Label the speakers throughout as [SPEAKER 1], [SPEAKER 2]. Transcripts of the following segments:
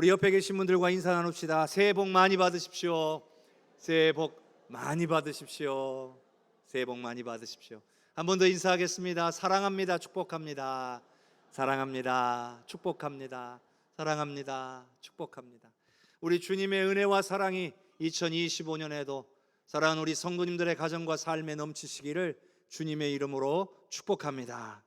[SPEAKER 1] 우리 옆에 계신 분들과 인사 나눕시다. 새해 복 많이 받으십시오. 새해 복 많이 받으십시오. 새해 복 많이 받으십시오. 한 번 더 인사하겠습니다. 사랑합니다. 축복합니다. 사랑합니다. 축복합니다. 사랑합니다. 축복합니다. 우리 주님의 은혜와 사랑이 2025년에도 사랑하는 우리 성도님들의 가정과 삶에 넘치시기를 주님의 이름으로 축복합니다.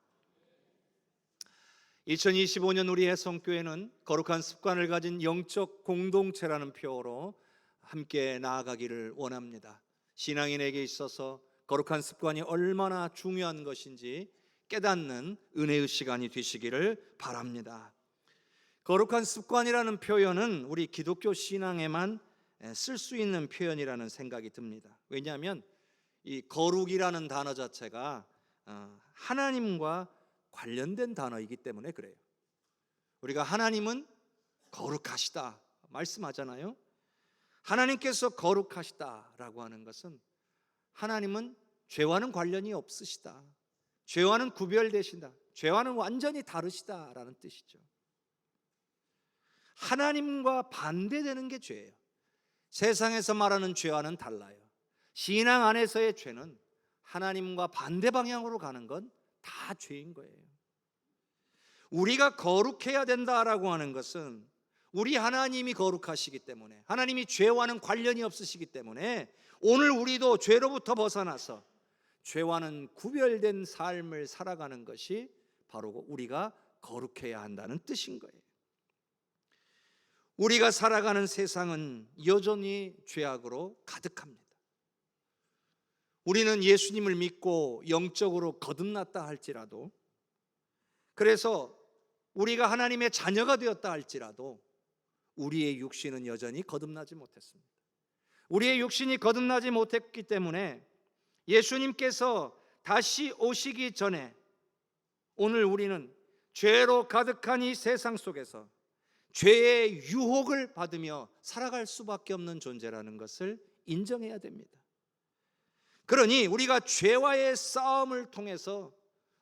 [SPEAKER 1] 2025년 우리 해성교회는 거룩한 습관을 가진 영적 공동체라는 표어로 함께 나아가기를 원합니다. 신앙인에게 있어서 거룩한 습관이 얼마나 중요한 것인지 깨닫는 은혜의 시간이 되시기를 바랍니다. 거룩한 습관이라는 표현은 우리 기독교 신앙에만 쓸 수 있는 표현이라는 생각이 듭니다. 왜냐하면 이 거룩이라는 단어 자체가 하나님과 관련된 단어이기 때문에 그래요. 우리가 하나님은 거룩하시다 말씀하잖아요. 하나님께서 거룩하시다라고 하는 것은 하나님은 죄와는 관련이 없으시다, 죄와는 구별되신다, 죄와는 완전히 다르시다라는 뜻이죠. 하나님과 반대되는 게 죄예요. 세상에서 말하는 죄와는 달라요. 신앙 안에서의 죄는 하나님과 반대 방향으로 가는 건 다 죄인 거예요. 우리가 거룩해야 된다라고 하는 것은 우리 하나님이 거룩하시기 때문에, 하나님이 죄와는 관련이 없으시기 때문에 오늘 우리도 죄로부터 벗어나서 죄와는 구별된 삶을 살아가는 것이 바로 우리가 거룩해야 한다는 뜻인 거예요. 우리가 살아가는 세상은 여전히 죄악으로 가득합니다. 우리는 예수님을 믿고 영적으로 거듭났다 할지라도, 그래서 우리가 하나님의 자녀가 되었다 할지라도 우리의 육신은 여전히 거듭나지 못했습니다. 우리의 육신이 거듭나지 못했기 때문에 예수님께서 다시 오시기 전에 오늘 우리는 죄로 가득한 이 세상 속에서 죄의 유혹을 받으며 살아갈 수밖에 없는 존재라는 것을 인정해야 됩니다. 그러니 우리가 죄와의 싸움을 통해서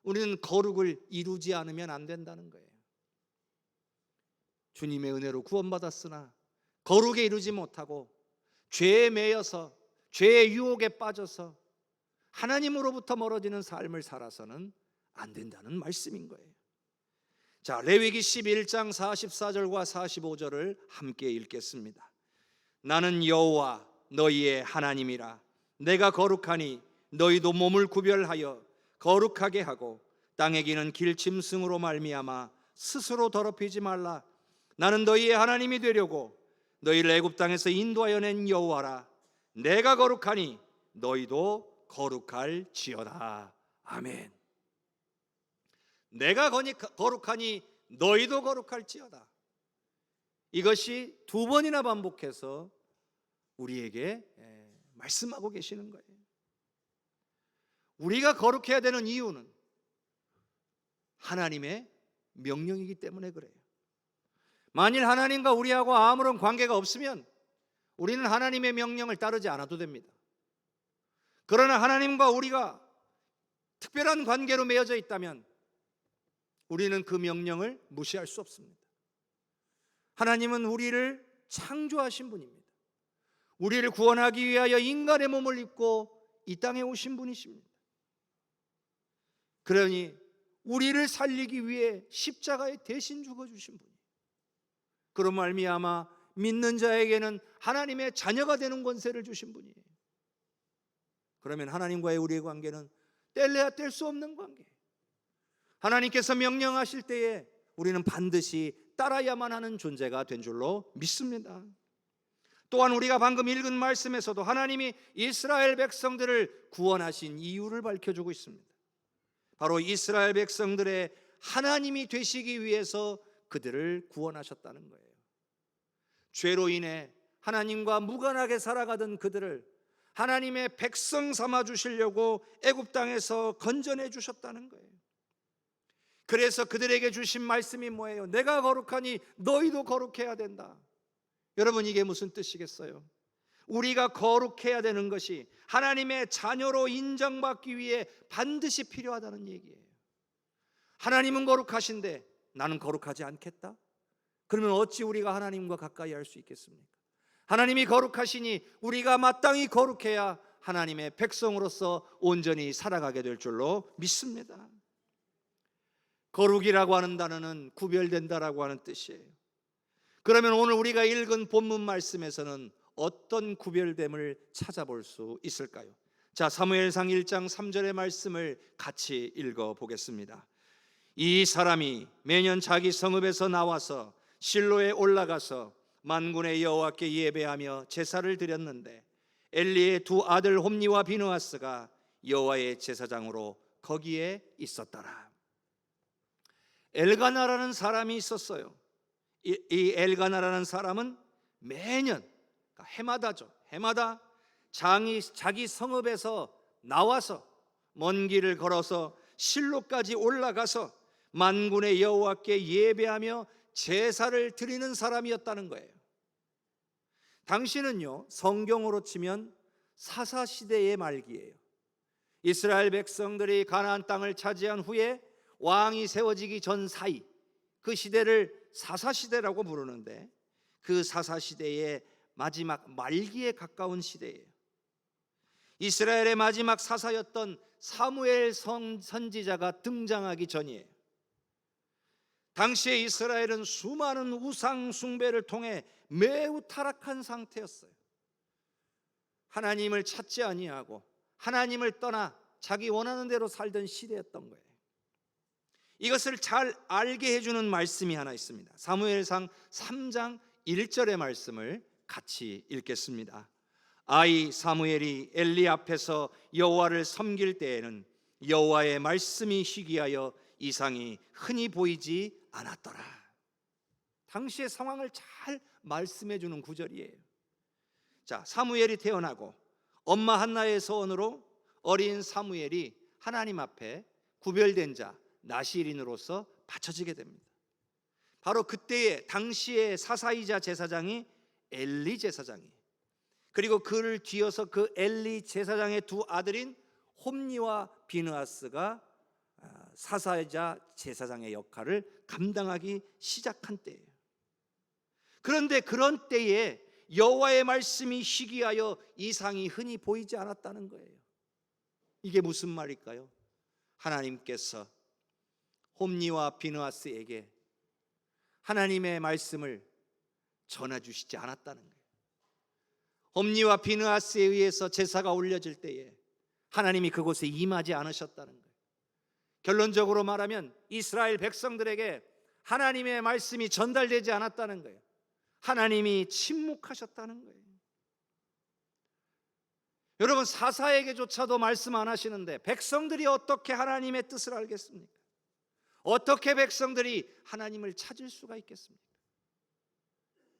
[SPEAKER 1] 우리는 거룩을 이루지 않으면 안 된다는 거예요. 주님의 은혜로 구원받았으나 거룩에 이루지 못하고 죄에 매여서 죄의 유혹에 빠져서 하나님으로부터 멀어지는 삶을 살아서는 안 된다는 말씀인 거예요. 자, 레위기 11장 44절과 45절을 함께 읽겠습니다. 나는 여호와 너희의 하나님이라. 내가 거룩하니 너희도 몸을 구별하여 거룩하게 하고 땅에 기는 길짐승으로 말미암아 스스로 더럽히지 말라. 나는 너희의 하나님이 되려고 너희를 애굽 땅에서 인도하여 낸 여호와라. 내가 거룩하니 너희도 거룩할지어다. 아멘. 내가 거룩하니 너희도 거룩할지어다. 이것이 두 번이나 반복해서 우리에게 말씀하고 계시는 거예요. 우리가 거룩해야 되는 이유는 하나님의 명령이기 때문에 그래요. 만일 하나님과 우리하고 아무런 관계가 없으면 우리는 하나님의 명령을 따르지 않아도 됩니다. 그러나 하나님과 우리가 특별한 관계로 맺어져 있다면 우리는 그 명령을 무시할 수 없습니다. 하나님은 우리를 창조하신 분입니다. 우리를 구원하기 위하여 인간의 몸을 입고 이 땅에 오신 분이십니다. 그러니 우리를 살리기 위해 십자가에 대신 죽어주신 분이에요. 그로 말미암아 믿는 자에게는 하나님의 자녀가 되는 권세를 주신 분이에요. 그러면 하나님과의 우리의 관계는 뗄래야 뗄 수 없는 관계예요. 하나님께서 명령하실 때에 우리는 반드시 따라야만 하는 존재가 된 줄로 믿습니다. 또한 우리가 방금 읽은 말씀에서도 하나님이 이스라엘 백성들을 구원하신 이유를 밝혀주고 있습니다. 바로 이스라엘 백성들의 하나님이 되시기 위해서 그들을 구원하셨다는 거예요. 죄로 인해 하나님과 무관하게 살아가던 그들을 하나님의 백성 삼아 주시려고 애굽 땅에서 건져내 주셨다는 거예요. 그래서 그들에게 주신 말씀이 뭐예요? 내가 거룩하니 너희도 거룩해야 된다. 여러분, 이게 무슨 뜻이겠어요? 우리가 거룩해야 되는 것이 하나님의 자녀로 인정받기 위해 반드시 필요하다는 얘기예요. 하나님은 거룩하신데 나는 거룩하지 않겠다? 그러면 어찌 우리가 하나님과 가까이 할 수 있겠습니까? 하나님이 거룩하시니 우리가 마땅히 거룩해야 하나님의 백성으로서 온전히 살아가게 될 줄로 믿습니다. 거룩이라고 하는 단어는 구별된다라고 하는 뜻이에요. 그러면 오늘 우리가 읽은 본문 말씀에서는 어떤 구별됨을 찾아볼 수 있을까요? 자, 사무엘상 1장 3절의 말씀을 같이 읽어 보겠습니다. 이 사람이 매년 자기 성읍에서 나와서 실로에 올라가서 만군의 여호와께 예배하며 제사를 드렸는데 엘리의 두 아들 홈니와 비느하스가 여호와의 제사장으로 거기에 있었더라. 엘가나라는 사람이 있었어요. 이 엘가나라는 사람은 매년, 해마다죠, 해마다 자기 성읍에서 나와서 먼 길을 걸어서 실로까지 올라가서 만군의 여호와께 예배하며 제사를 드리는 사람이었다는 거예요. 당시는요, 성경으로 치면 사사시대의 말기예요. 이스라엘 백성들이 가나안 땅을 차지한 후에 왕이 세워지기 전 사이, 그 시대를 사사시대라고 부르는데 그 사사시대의 마지막 말기에 가까운 시대예요. 이스라엘의 마지막 사사였던 사무엘 선지자가 등장하기 전이에요. 당시에 이스라엘은 수많은 우상 숭배를 통해 매우 타락한 상태였어요. 하나님을 찾지 아니하고 하나님을 떠나 자기 원하는 대로 살던 시대였던 거예요. 이것을 잘 알게 해주는 말씀이 하나 있습니다. 사무엘상 3장 1절의 말씀을 같이 읽겠습니다. 아이 사무엘이 엘리 앞에서 여호와를 섬길 때에는 여호와의 말씀이 희귀하여 이상이 흔히 보이지 않았더라. 당시의 상황을 잘 말씀해 주는 구절이에요. 자, 사무엘이 태어나고 엄마 한나의 소원으로 어린 사무엘이 하나님 앞에 구별된 자 나시린으로서 바쳐지게 됩니다. 바로 그때의 당시의 사사이자 제사장이 엘리 제사장이, 그리고 그를 뒤어서 그 엘리 제사장의 두 아들인 홈니와 비느하스가 사사이자 제사장의 역할을 감당하기 시작한 때예요. 그런데 그런 때에 여호와의 말씀이 희귀하여 이상이 흔히 보이지 않았다는 거예요. 이게 무슨 말일까요? 하나님께서 홈니와 비느하스에게 하나님의 말씀을 전해주시지 않았다는 거예요. 홈니와 비느하스에 의해서 제사가 올려질 때에 하나님이 그곳에 임하지 않으셨다는 거예요. 결론적으로 말하면 이스라엘 백성들에게 하나님의 말씀이 전달되지 않았다는 거예요. 하나님이 침묵하셨다는 거예요. 여러분, 사사에게조차도 말씀 안 하시는데 백성들이 어떻게 하나님의 뜻을 알겠습니까? 어떻게 백성들이 하나님을 찾을 수가 있겠습니까?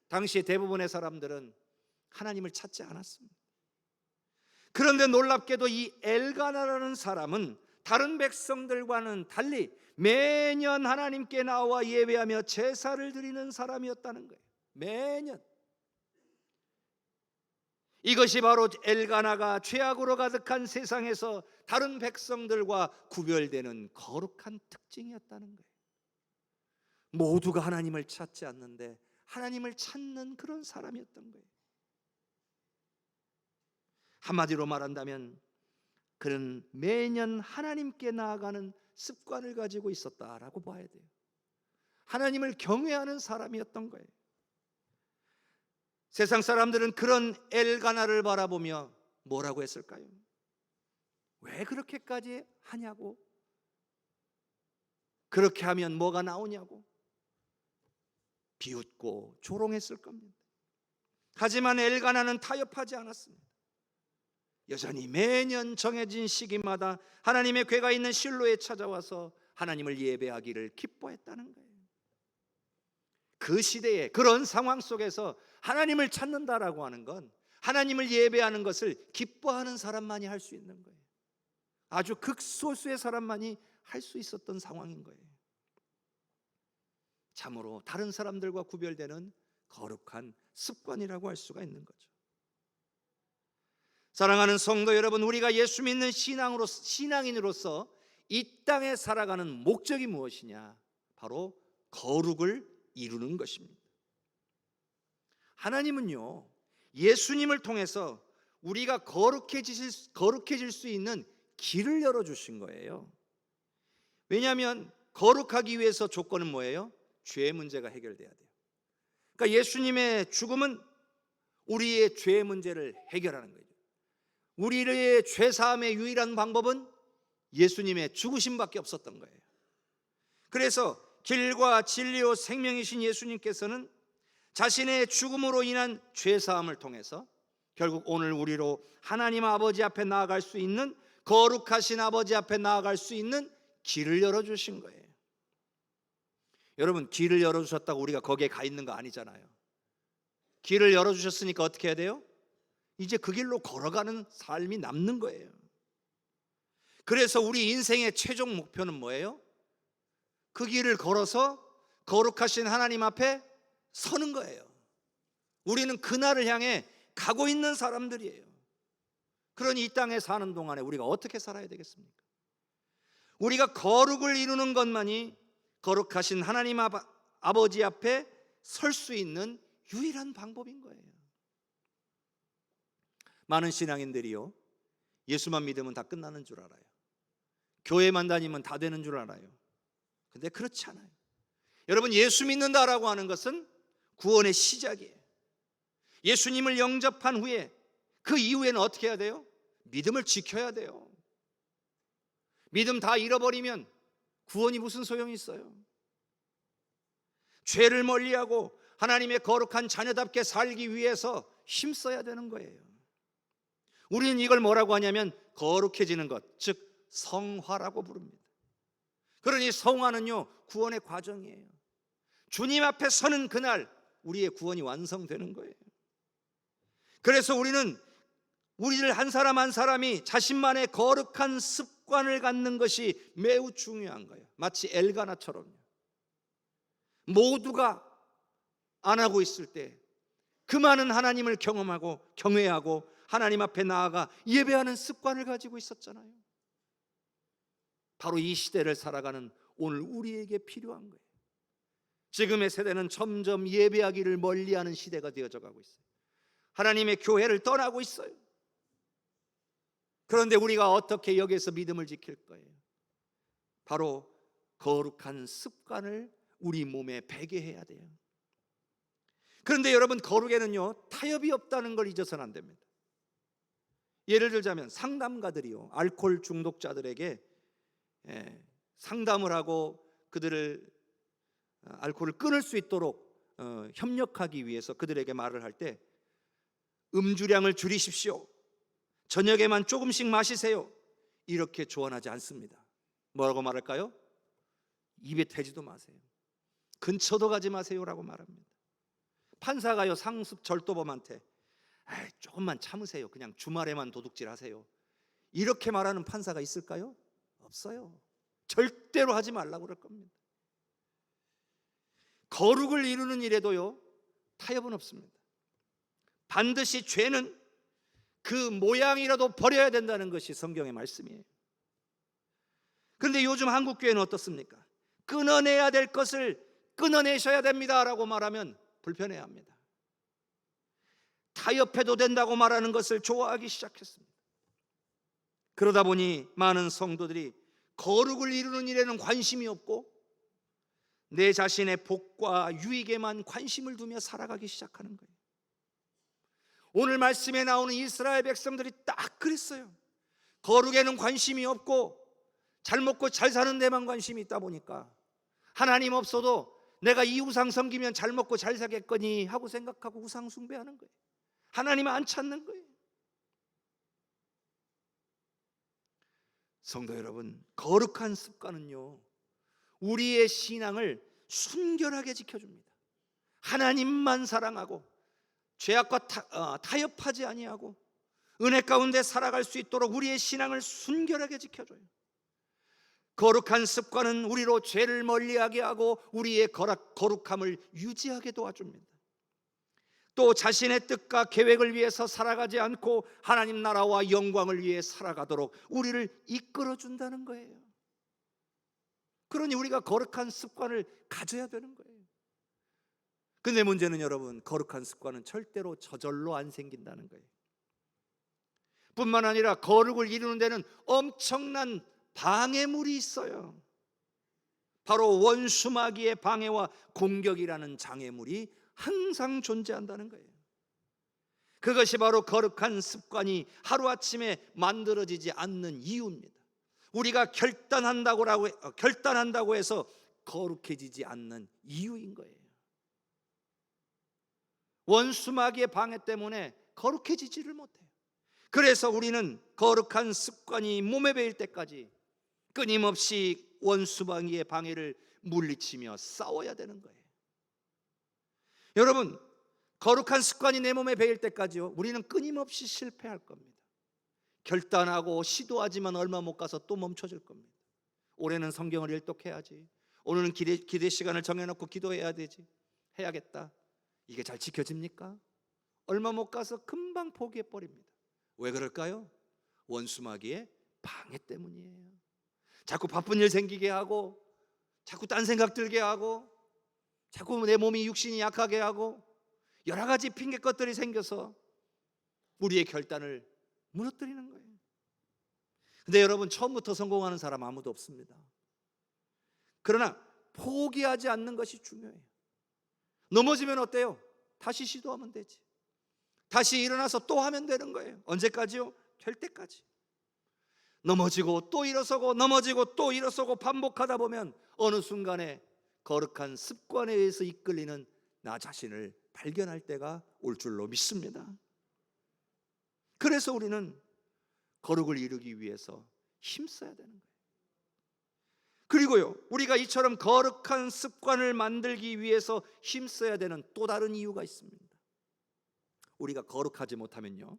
[SPEAKER 1] 당시 대부분의 사람들은 하나님을 찾지 않았습니다. 그런데 놀랍게도 이 엘가나라는 사람은 다른 백성들과는 달리 매년 하나님께 나와 예배하며 제사를 드리는 사람이었다는 거예요. 매년. 이것이 바로 엘가나가 죄악으로 가득한 세상에서 다른 백성들과 구별되는 거룩한 특징이었다는 거예요. 모두가 하나님을 찾지 않는데 하나님을 찾는 그런 사람이었던 거예요. 한마디로 말한다면 그는 매년 하나님께 나아가는 습관을 가지고 있었다라고 봐야 돼요. 하나님을 경외하는 사람이었던 거예요. 세상 사람들은 그런 엘가나를 바라보며 뭐라고 했을까요? 왜 그렇게까지 하냐고? 그렇게 하면 뭐가 나오냐고? 비웃고 조롱했을 겁니다. 하지만 엘가나는 타협하지 않았습니다. 여전히 매년 정해진 시기마다 하나님의 궤가 있는 실로에 찾아와서 하나님을 예배하기를 기뻐했다는 거예요. 그 시대에 그런 상황 속에서 하나님을 찾는다라고 하는 건 하나님을 예배하는 것을 기뻐하는 사람만이 할 수 있는 거예요. 아주 극소수의 사람만이 할 수 있었던 상황인 거예요. 참으로 다른 사람들과 구별되는 거룩한 습관이라고 할 수가 있는 거죠. 사랑하는 성도 여러분, 우리가 예수 믿는 신앙인으로서 이 땅에 살아가는 목적이 무엇이냐? 바로 거룩을 이루는 것입니다. 하나님은요, 예수님을 통해서 우리가 거룩해질 수 있는 길을 열어주신 거예요. 왜냐하면 거룩하기 위해서 조건은 뭐예요? 죄 문제가 해결돼야 돼요. 그러니까 예수님의 죽음은 우리의 죄 문제를 해결하는 거예요. 우리의 죄 사함의 유일한 방법은 예수님의 죽으심밖에 없었던 거예요. 그래서 길과 진리요 생명이신 예수님께서는 자신의 죽음으로 인한 죄 사함을 통해서 결국 오늘 우리로 하나님 아버지 앞에 나아갈 수 있는, 거룩하신 아버지 앞에 나아갈 수 있는 길을 열어주신 거예요. 여러분, 길을 열어주셨다고 우리가 거기에 가 있는 거 아니잖아요. 길을 열어주셨으니까 어떻게 해야 돼요? 이제 그 길로 걸어가는 삶이 남는 거예요. 그래서 우리 인생의 최종 목표는 뭐예요? 그 길을 걸어서 거룩하신 하나님 앞에 서는 거예요. 우리는 그날을 향해 가고 있는 사람들이에요. 그러니 이 땅에 사는 동안에 우리가 어떻게 살아야 되겠습니까? 우리가 거룩을 이루는 것만이 거룩하신 하나님 아버지 앞에 설 수 있는 유일한 방법인 거예요. 많은 신앙인들이요, 예수만 믿으면 다 끝나는 줄 알아요. 교회만 다니면 다 되는 줄 알아요. 근데 그렇지 않아요. 여러분, 예수 믿는다라고 하는 것은 구원의 시작이에요. 예수님을 영접한 후에 그 이후에는 어떻게 해야 돼요? 믿음을 지켜야 돼요. 믿음 다 잃어버리면 구원이 무슨 소용이 있어요? 죄를 멀리하고 하나님의 거룩한 자녀답게 살기 위해서 힘써야 되는 거예요. 우리는 이걸 뭐라고 하냐면 거룩해지는 것, 즉 성화라고 부릅니다. 그러니 성화는요, 구원의 과정이에요. 주님 앞에 서는 그날 우리의 구원이 완성되는 거예요. 그래서 우리를 한 사람 한 사람이 자신만의 거룩한 습관을 갖는 것이 매우 중요한 거예요. 마치 엘가나처럼요. 모두가 안 하고 있을 때 그 많은 하나님을 경험하고 경외하고 하나님 앞에 나아가 예배하는 습관을 가지고 있었잖아요. 바로 이 시대를 살아가는 오늘 우리에게 필요한 거예요. 지금의 세대는 점점 예배하기를 멀리하는 시대가 되어져 가고 있어요. 하나님의 교회를 떠나고 있어요. 그런데 우리가 어떻게 여기에서 믿음을 지킬 거예요? 바로 거룩한 습관을 우리 몸에 배게 해야 돼요. 그런데 여러분, 거룩에는요, 타협이 없다는 걸 잊어서는 안 됩니다. 예를 들자면 상담가들이요, 알코올 중독자들에게 상담을 하고 그들을 알코올을 끊을 수 있도록 협력하기 위해서 그들에게 말을 할 때 음주량을 줄이십시오, 저녁에만 조금씩 마시세요, 이렇게 조언하지 않습니다. 뭐라고 말할까요? 입에 대지도 마세요, 근처도 가지 마세요라고 말합니다. 판사가요, 상습 절도범한테 조금만 참으세요, 그냥 주말에만 도둑질 하세요, 이렇게 말하는 판사가 있을까요? 없어요. 절대로 하지 말라고 그럴 겁니다. 거룩을 이루는 일에도요, 타협은 없습니다. 반드시 죄는 그 모양이라도 버려야 된다는 것이 성경의 말씀이에요. 그런데 요즘 한국 교회는 어떻습니까? 끊어내야 될 것을 끊어내셔야 됩니다라고 말하면 불편해합니다. 타협해도 된다고 말하는 것을 좋아하기 시작했습니다. 그러다 보니 많은 성도들이 거룩을 이루는 일에는 관심이 없고 내 자신의 복과 유익에만 관심을 두며 살아가기 시작하는 거예요. 오늘 말씀에 나오는 이스라엘 백성들이 딱 그랬어요. 거룩에는 관심이 없고 잘 먹고 잘 사는 데만 관심이 있다 보니까 하나님 없어도 내가 이 우상 섬기면 잘 먹고 잘 살겠거니 하고 생각하고 우상 숭배하는 거예요. 하나님 안 찾는 거예요. 성도 여러분, 거룩한 습관은요, 우리의 신앙을 순결하게 지켜줍니다. 하나님만 사랑하고 죄악과 타협하지 아니하고 은혜 가운데 살아갈 수 있도록 우리의 신앙을 순결하게 지켜줘요. 거룩한 습관은 우리로 죄를 멀리하게 하고 우리의 거룩함을 유지하게 도와줍니다. 또 자신의 뜻과 계획을 위해서 살아가지 않고 하나님 나라와 영광을 위해 살아가도록 우리를 이끌어준다는 거예요. 그러니 우리가 거룩한 습관을 가져야 되는 거예요. 근데 문제는 여러분, 거룩한 습관은 절대로 저절로 안 생긴다는 거예요. 뿐만 아니라 거룩을 이루는 데는 엄청난 방해물이 있어요. 바로 원수마귀의 방해와 공격이라는 장애물이 항상 존재한다는 거예요. 그것이 바로 거룩한 습관이 하루아침에 만들어지지 않는 이유입니다. 우리가 결단한다고 해서 거룩해지지 않는 이유인 거예요. 원수마귀의 방해 때문에 거룩해지지를 못해요. 그래서 우리는 거룩한 습관이 몸에 배일 때까지 끊임없이 원수마귀의 방해를 물리치며 싸워야 되는 거예요. 여러분, 거룩한 습관이 내 몸에 배일 때까지요, 우리는 끊임없이 실패할 겁니다. 결단하고 시도하지만 얼마 못 가서 또 멈춰질 겁니다. 올해는 성경을 일독해야지, 오늘은 기대 시간을 정해놓고 기도해야 되지, 해야겠다. 이게 잘 지켜집니까? 얼마 못 가서 금방 포기해버립니다. 왜 그럴까요? 원수마귀의 방해 때문이에요. 자꾸 바쁜 일 생기게 하고, 자꾸 딴 생각 들게 하고, 자꾸 내 몸이 육신이 약하게 하고, 여러 가지 핑계것들이 생겨서 우리의 결단을 무너뜨리는 거예요. 근데 여러분, 처음부터 성공하는 사람 아무도 없습니다. 그러나 포기하지 않는 것이 중요해요. 넘어지면 어때요? 다시 시도하면 되지. 다시 일어나서 또 하면 되는 거예요. 언제까지요? 될 때까지. 넘어지고 또 일어서고 넘어지고 또 일어서고 반복하다 보면 어느 순간에 거룩한 습관에 의해서 이끌리는 나 자신을 발견할 때가 올 줄로 믿습니다. 그래서 우리는 거룩을 이루기 위해서 힘써야 되는 거예요. 그리고요, 우리가 이처럼 거룩한 습관을 만들기 위해서 힘써야 되는 또 다른 이유가 있습니다. 우리가 거룩하지 못하면요,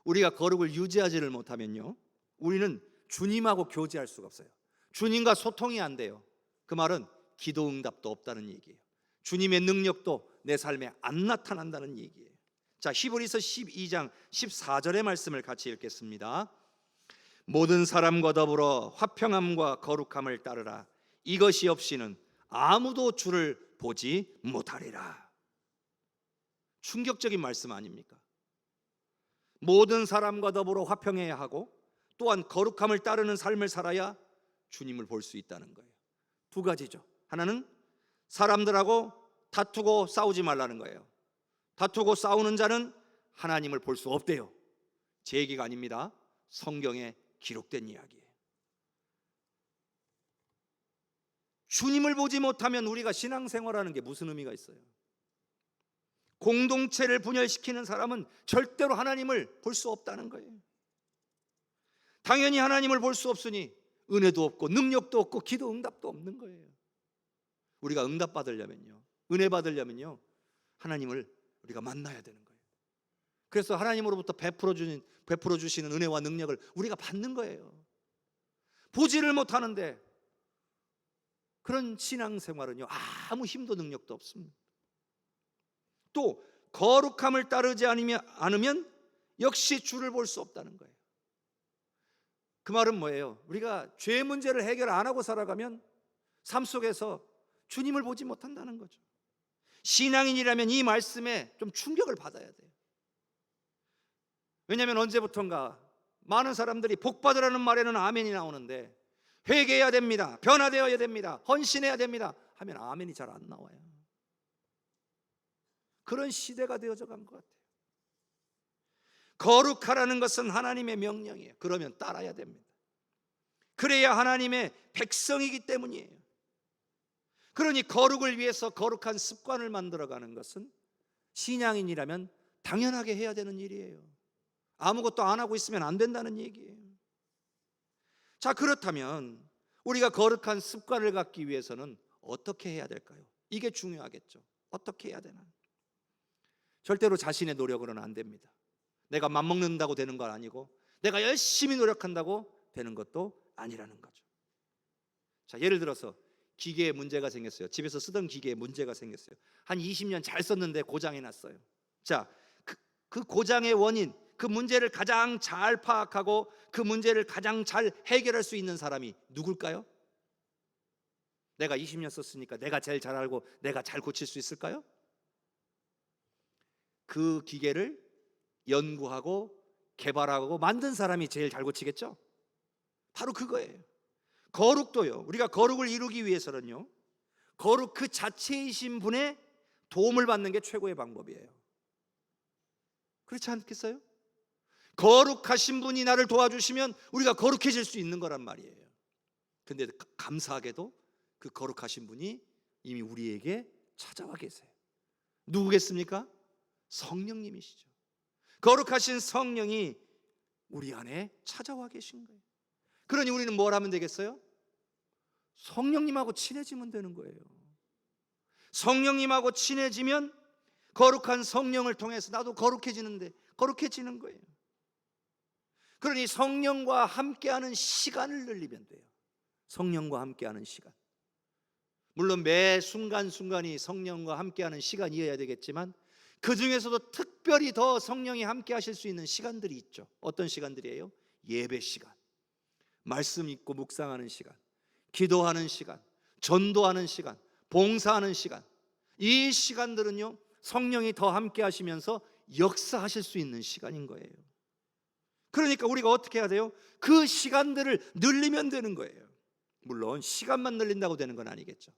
[SPEAKER 1] 우리가 거룩을 유지하지를 못하면요, 우리는 주님하고 교제할 수가 없어요. 주님과 소통이 안 돼요. 그 말은 기도 응답도 없다는 얘기예요. 주님의 능력도 내 삶에 안 나타난다는 얘기예요. 자, 히브리서 12장 14절의 말씀을 같이 읽겠습니다. 모든 사람과 더불어 화평함과 거룩함을 따르라. 이것이 없이는 아무도 주를 보지 못하리라. 충격적인 말씀 아닙니까? 모든 사람과 더불어 화평해야 하고, 또한 거룩함을 따르는 삶을 살아야 주님을 볼 수 있다는 거예요. 두 가지죠. 하나는 사람들하고 다투고 싸우지 말라는 거예요. 다투고 싸우는 자는 하나님을 볼 수 없대요. 제 얘기가 아닙니다. 성경에 기록된 이야기예요. 주님을 보지 못하면 우리가 신앙생활하는 게 무슨 의미가 있어요? 공동체를 분열시키는 사람은 절대로 하나님을 볼 수 없다는 거예요. 당연히 하나님을 볼 수 없으니 은혜도 없고 능력도 없고 기도 응답도 없는 거예요. 우리가 응답 받으려면요, 은혜 받으려면요, 하나님을 우리가 만나야 되는 거예요. 그래서 하나님으로부터 베풀어 주시는 은혜와 능력을 우리가 받는 거예요. 보지를 못하는데 그런 신앙생활은요, 아무 힘도 능력도 없습니다. 또 거룩함을 따르지 않으면 역시 주를 볼 수 없다는 거예요. 그 말은 뭐예요? 우리가 죄 문제를 해결 안 하고 살아가면 삶 속에서 주님을 보지 못한다는 거죠. 신앙인이라면 이 말씀에 좀 충격을 받아야 돼요. 왜냐하면 언제부턴가 많은 사람들이 복 받으라는 말에는 아멘이 나오는데, 회개해야 됩니다, 변화되어야 됩니다, 헌신해야 됩니다 하면 아멘이 잘 안 나와요. 그런 시대가 되어져 간 것 같아요. 거룩하라는 것은 하나님의 명령이에요. 그러면 따라야 됩니다. 그래야 하나님의 백성이기 때문이에요. 그러니 거룩을 위해서 거룩한 습관을 만들어가는 것은 신앙인이라면 당연하게 해야 되는 일이에요. 아무것도 안 하고 있으면 안 된다는 얘기예요. 자, 그렇다면 우리가 거룩한 습관을 갖기 위해서는 어떻게 해야 될까요? 이게 중요하겠죠. 어떻게 해야 되나? 절대로 자신의 노력으로는 안 됩니다. 내가 맘먹는다고 되는 건 아니고, 내가 열심히 노력한다고 되는 것도 아니라는 거죠. 자, 예를 들어서 기계에 문제가 생겼어요. 집에서 쓰던 기계에 문제가 생겼어요. 한 20년 잘 썼는데 고장이 났어요. 자, 그 고장의 원인, 그 문제를 가장 잘 파악하고 그 문제를 가장 잘 해결할 수 있는 사람이 누굴까요? 내가 20년 썼으니까 내가 제일 잘 알고 내가 잘 고칠 수 있을까요? 그 기계를 연구하고 개발하고 만든 사람이 제일 잘 고치겠죠? 바로 그거예요. 거룩도요, 우리가 거룩을 이루기 위해서는요, 거룩 그 자체이신 분의 도움을 받는 게 최고의 방법이에요. 그렇지 않겠어요? 거룩하신 분이 나를 도와주시면 우리가 거룩해질 수 있는 거란 말이에요. 근데 감사하게도 그 거룩하신 분이 이미 우리에게 찾아와 계세요. 누구겠습니까? 성령님이시죠. 거룩하신 성령이 우리 안에 찾아와 계신 거예요. 그러니 우리는 뭘 하면 되겠어요? 성령님하고 친해지면 되는 거예요. 성령님하고 친해지면 거룩한 성령을 통해서 나도 거룩해지는데 거룩해지는 거예요. 그러니 성령과 함께하는 시간을 늘리면 돼요. 성령과 함께하는 시간. 물론 매 순간순간이 성령과 함께하는 시간이어야 되겠지만 그 중에서도 특별히 더 성령이 함께 하실 수 있는 시간들이 있죠. 어떤 시간들이에요? 예배 시간, 말씀 읽고 묵상하는 시간, 기도하는 시간, 전도하는 시간, 봉사하는 시간. 이 시간들은요, 성령이 더 함께 하시면서 역사하실 수 있는 시간인 거예요. 그러니까 우리가 어떻게 해야 돼요? 그 시간들을 늘리면 되는 거예요. 물론 시간만 늘린다고 되는 건 아니겠죠.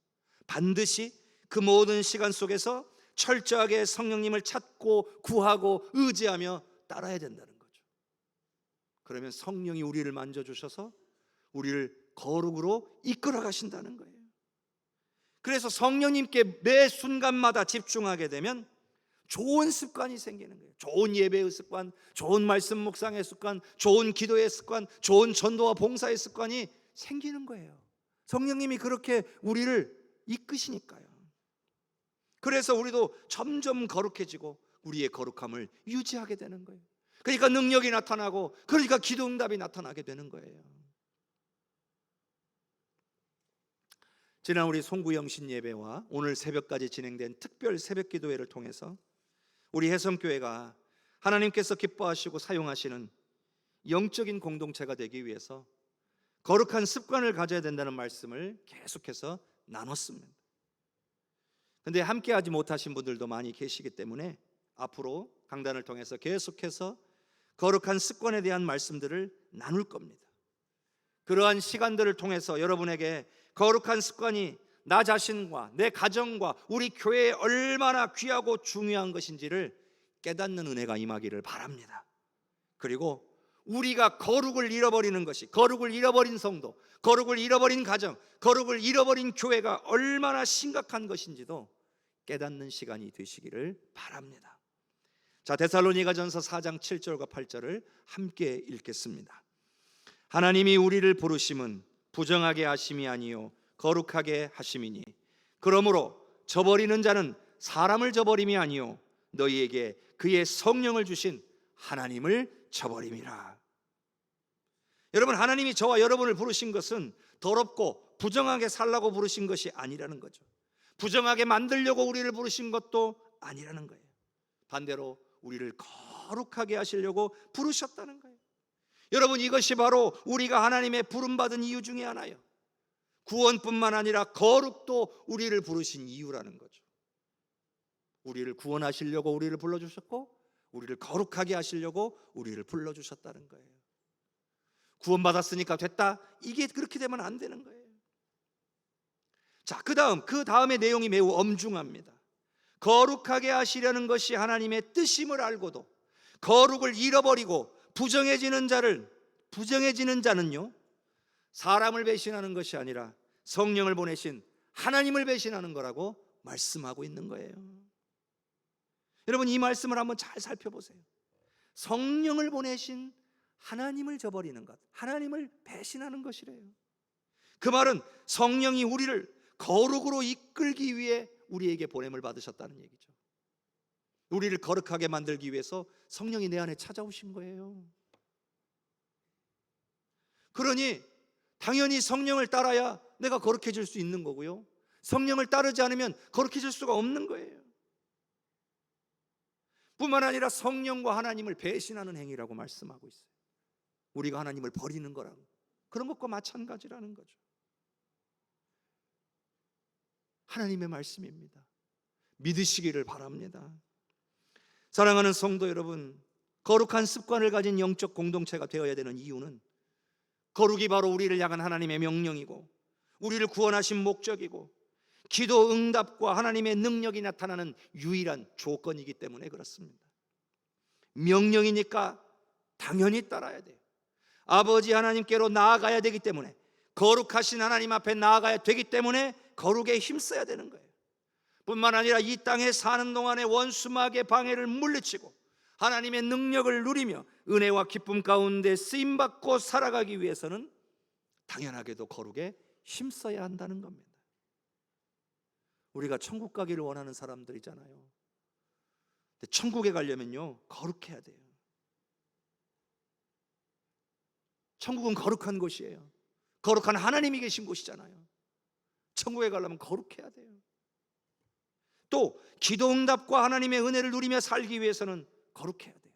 [SPEAKER 1] 반드시 그 모든 시간 속에서 철저하게 성령님을 찾고 구하고 의지하며 따라야 된다는 거죠. 그러면 성령이 우리를 만져주셔서 우리를 거룩으로 이끌어 가신다는 거예요. 그래서 성령님께 매 순간마다 집중하게 되면 좋은 습관이 생기는 거예요. 좋은 예배의 습관, 좋은 말씀 묵상의 습관, 좋은 기도의 습관, 좋은 전도와 봉사의 습관이 생기는 거예요. 성령님이 그렇게 우리를 이끄시니까요. 그래서 우리도 점점 거룩해지고 우리의 거룩함을 유지하게 되는 거예요. 그러니까 능력이 나타나고, 그러니까 기도 응답이 나타나게 되는 거예요. 지난 우리 송구영신 예배와 오늘 새벽까지 진행된 특별 새벽 기도회를 통해서 우리 혜성교회가 하나님께서 기뻐하시고 사용하시는 영적인 공동체가 되기 위해서 거룩한 습관을 가져야 된다는 말씀을 계속해서 나눴습니다. 근데 함께 하지 못하신 분들도 많이 계시기 때문에 앞으로 강단을 통해서 계속해서 거룩한 습관에 대한 말씀들을 나눌 겁니다. 그러한 시간들을 통해서 여러분에게 거룩한 습관이 나 자신과 내 가정과 우리 교회에 얼마나 귀하고 중요한 것인지를 깨닫는 은혜가 임하기를 바랍니다. 그리고 우리가 거룩을 잃어버리는 것이, 거룩을 잃어버린 성도, 거룩을 잃어버린 가정, 거룩을 잃어버린 교회가 얼마나 심각한 것인지도 깨닫는 시간이 되시기를 바랍니다. 자, 데살로니가전서 4장 7절과 8절을 함께 읽겠습니다. 하나님이 우리를 부르심은 부정하게 하심이 아니요 거룩하게 하심이니 그러므로 저버리는 자는 사람을 저버림이 아니요 너희에게 그의 성령을 주신 하나님을 저버림이라. 여러분, 하나님이 저와 여러분을 부르신 것은 더럽고 부정하게 살라고 부르신 것이 아니라는 거죠. 부정하게 만들려고 우리를 부르신 것도 아니라는 거예요. 반대로 우리를 거룩하게 하시려고 부르셨다는 거예요. 여러분, 이것이 바로 우리가 하나님의 부름받은 이유 중에 하나예요. 구원뿐만 아니라 거룩도 우리를 부르신 이유라는 거죠. 우리를 구원하시려고 우리를 불러주셨고, 우리를 거룩하게 하시려고 우리를 불러주셨다는 거예요. 구원받았으니까 됐다, 이게 그렇게 되면 안 되는 거예요. 자, 그 다음의 내용이 매우 엄중합니다. 거룩하게 하시려는 것이 하나님의 뜻임을 알고도 거룩을 잃어버리고 부정해지는 자는요, 사람을 배신하는 것이 아니라 성령을 보내신 하나님을 배신하는 거라고 말씀하고 있는 거예요. 여러분, 이 말씀을 한번 잘 살펴보세요. 성령을 보내신 하나님을 저버리는 것, 하나님을 배신하는 것이래요. 그 말은 성령이 우리를 거룩으로 이끌기 위해 우리에게 보냄을 받으셨다는 얘기죠. 우리를 거룩하게 만들기 위해서 성령이 내 안에 찾아오신 거예요. 그러니 당연히 성령을 따라야 내가 거룩해질 수 있는 거고요, 성령을 따르지 않으면 거룩해질 수가 없는 거예요. 뿐만 아니라 성령과 하나님을 배신하는 행위라고 말씀하고 있어요. 우리가 하나님을 버리는 거라고, 그런 것과 마찬가지라는 거죠. 하나님의 말씀입니다. 믿으시기를 바랍니다. 사랑하는 성도 여러분, 거룩한 습관을 가진 영적 공동체가 되어야 되는 이유는 거룩이 바로 우리를 향한 하나님의 명령이고 우리를 구원하신 목적이고 기도 응답과 하나님의 능력이 나타나는 유일한 조건이기 때문에 그렇습니다. 명령이니까 당연히 따라야 돼요. 아버지 하나님께로 나아가야 되기 때문에, 거룩하신 하나님 앞에 나아가야 되기 때문에 거룩에 힘써야 되는 거예요. 뿐만 아니라 이 땅에 사는 동안에 원수마귀의 방해를 물리치고 하나님의 능력을 누리며 은혜와 기쁨 가운데 쓰임받고 살아가기 위해서는 당연하게도 거룩에 힘써야 한다는 겁니다. 우리가 천국 가기를 원하는 사람들이잖아요. 근데 천국에 가려면요, 거룩해야 돼요. 천국은 거룩한 곳이에요. 거룩한 하나님이 계신 곳이잖아요. 천국에 가려면 거룩해야 돼요. 또 기도 응답과 하나님의 은혜를 누리며 살기 위해서는 거룩해야 돼요.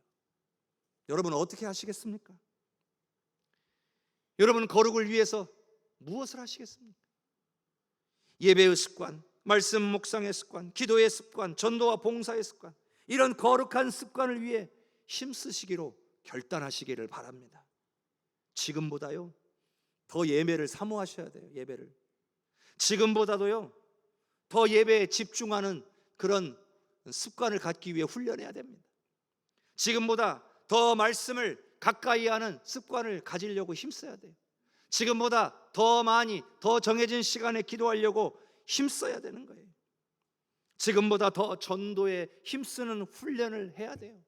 [SPEAKER 1] 여러분 어떻게 하시겠습니까? 여러분 거룩을 위해서 무엇을 하시겠습니까? 예배의 습관, 말씀 묵상의 습관, 기도의 습관, 전도와 봉사의 습관, 이런 거룩한 습관을 위해 힘쓰시기로 결단하시기를 바랍니다. 지금보다요 더 예배를 사모하셔야 돼요. 예배를 지금보다도요 더 예배에 집중하는 그런 습관을 갖기 위해 훈련해야 됩니다. 지금보다 더 말씀을 가까이 하는 습관을 가지려고 힘써야 돼요. 지금보다 더 많이, 더 정해진 시간에 기도하려고 힘써야 되는 거예요. 지금보다 더 전도에 힘쓰는 훈련을 해야 돼요.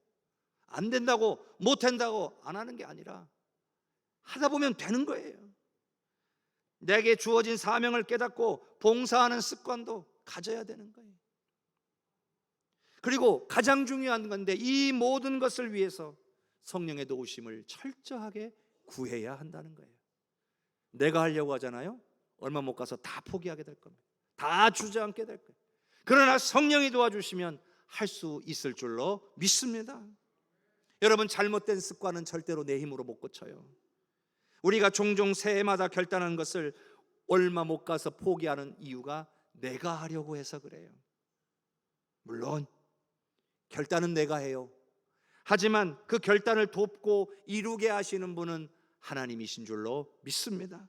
[SPEAKER 1] 안 된다고, 못 한다고 안 하는 게 아니라 하다 보면 되는 거예요. 내게 주어진 사명을 깨닫고 봉사하는 습관도 가져야 되는 거예요. 그리고 가장 중요한 건데, 이 모든 것을 위해서 성령의 도우심을 철저하게 구해야 한다는 거예요. 내가 하려고 하잖아요. 얼마 못 가서 다 포기하게 될 겁니다. 다 주저앉게 될 거예요. 그러나 성령이 도와주시면 할 수 있을 줄로 믿습니다. 여러분, 잘못된 습관은 절대로 내 힘으로 못 고쳐요. 우리가 종종 새해마다 결단하는 것을 얼마 못 가서 포기하는 이유가 내가 하려고 해서 그래요. 물론 결단은 내가 해요. 하지만 그 결단을 돕고 이루게 하시는 분은 하나님이신 줄로 믿습니다.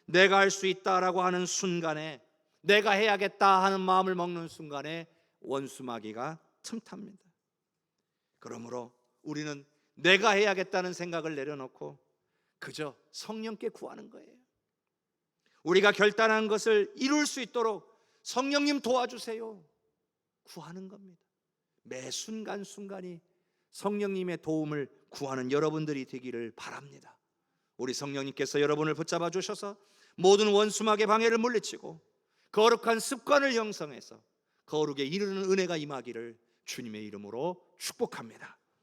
[SPEAKER 1] 내가 할 수 있다라고 하는 순간에, 내가 해야겠다 하는 마음을 먹는 순간에 원수마귀가 틈탑니다. 그러므로 우리는 내가 해야겠다는 생각을 내려놓고 그저 성령께 구하는 거예요. 우리가 결단한 것을 이룰 수 있도록 성령님 도와주세요 구하는 겁니다. 매 순간순간이 성령님의 도움을 구하는 여러분들이 되기를 바랍니다. 우리 성령님께서 여러분을 붙잡아 주셔서 모든 원수마귀의 방해를 물리치고 거룩한 습관을 형성해서 거룩에 이르는 은혜가 임하기를 주님의 이름으로 축복합니다.